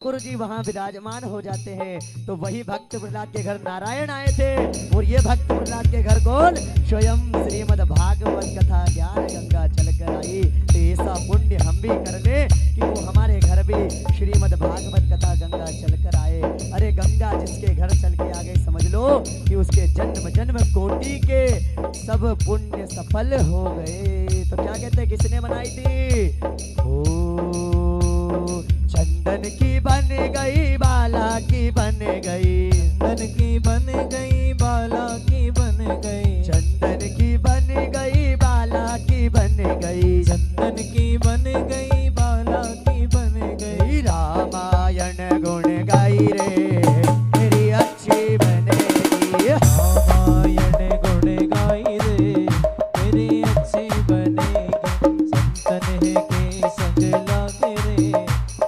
गुरु जी वहां विराजमान हो जाते हैं। तो वही भक्त प्रहलाद के घर नारायण आए थे और ये भक्त प्रहलाद के घर कौन? स्वयं श्रीमद् भागवत कथा ज्ञान गंगा चलकर आई। तो ऐसा पुण्य हम भी कर ले कि वो हमारे घर भी श्रीमद् भागवत कथा गंगा चलकर आए। अरे गंगा जिसके घर चल के आ गए, समझ लो कि उसके जन्म जन्म कोटि के सब पुण्य सफल हो गए। तो क्या कहते हैं, किसने बनाई थी? ओ चंदन की बन गई, बाला की बन गई, चंदन की बन गई, बाला की बन गई, चंदन की बन गई, बाला की बन गई, चंदन की बन गई, बाला की बन गई। रामायण गुण गाई रे मेरी अच्छी बनेगी। रामायण गुण गाई रे मेरी अच्छी बनेगी। संतन है के संग लागे रे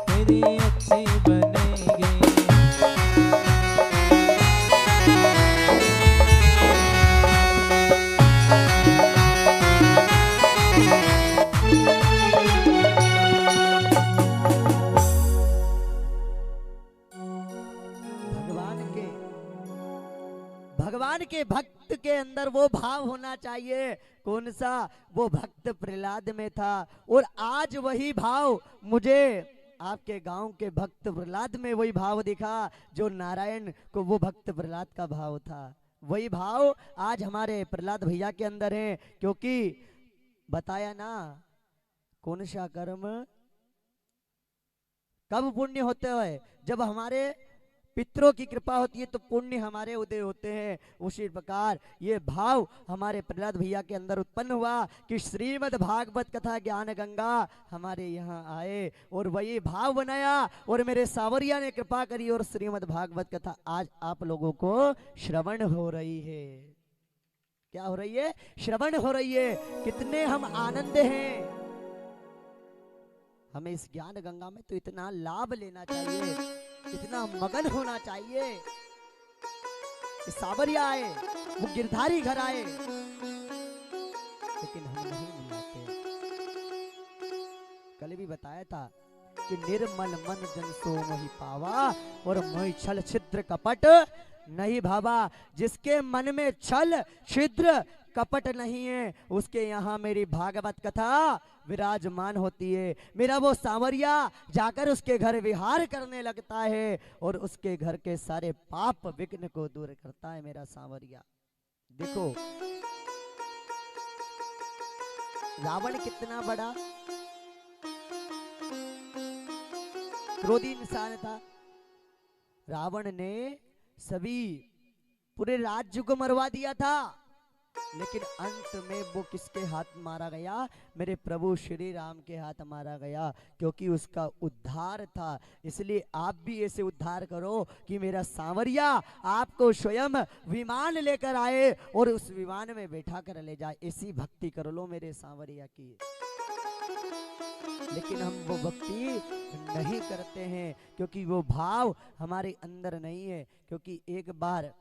मेरी अच्छी बनेगी। भगवान के भक्त के अंदर वो भाव होना चाहिए। कौन सा? वो भक्त प्रहलाद में था। और आज वही भाव मुझे आपके गांव के भक्त प्रहलाद में वही भाव दिखा जो नारायण को वो भक्त प्रहलाद का भाव था। वही भाव आज हमारे प्रहलाद भैया के अंदर है। क्योंकि बताया ना, कौन सा कर्म कब पुण्य होते हैं? जब हमारे पितरों की कृपा होती है तो पुण्य हमारे उदय होते हैं। उसी प्रकार ये भाव हमारे प्रहलाद भैया के अंदर उत्पन्न हुआ कि श्रीमद् भागवत कथा ज्ञान गंगा हमारे यहाँ आए और वही भाव बनाया और मेरे सावरिया ने कृपा करी और श्रीमद् भागवत कथा आज आप लोगों को श्रवण हो रही है। क्या हो रही है? श्रवण हो रही है। कितने हम आनंद हैं। हमें इस ज्ञान गंगा में तो इतना लाभ लेना चाहिए, इतना मगन होना चाहिए। सावरिया आए, वो गिरधारी घर आए, लेकिन हम नहीं मिलाते। कल भी बताया था कि निर्मल मन जन सो मोहि पावा और मोहि छल छिद्र कपट नहीं भावा। जिसके मन में छल छिद्र कपट नहीं है उसके यहाँ मेरी भागवत कथा विराजमान होती है। मेरा वो सांवरिया जाकर उसके घर विहार करने लगता है और उसके घर के सारे पाप विघ्न को दूर करता है मेरा सांवरिया। देखो रावण कितना बड़ा क्रोधी इंसान था। रावण ने सभी पूरे राज्य को मरवा दिया था, लेकिन अंत में वो किसके हाथ मारा गया? मेरे प्रभु श्री राम के हाथ मारा गया, क्योंकि उसका उद्धार था। इसलिए आप भी ऐसे उद्धार करो कि मेरा सांवरिया आपको स्वयं विमान लेकर आए और उस विमान में बैठा कर ले जाए। ऐसी भक्ति कर लो मेरे सांवरिया की। लेकिन हम वो भक्ति नहीं करते हैं क्योंकि वो भाव हमारे अंदर नहीं है। क्योंकि एक बार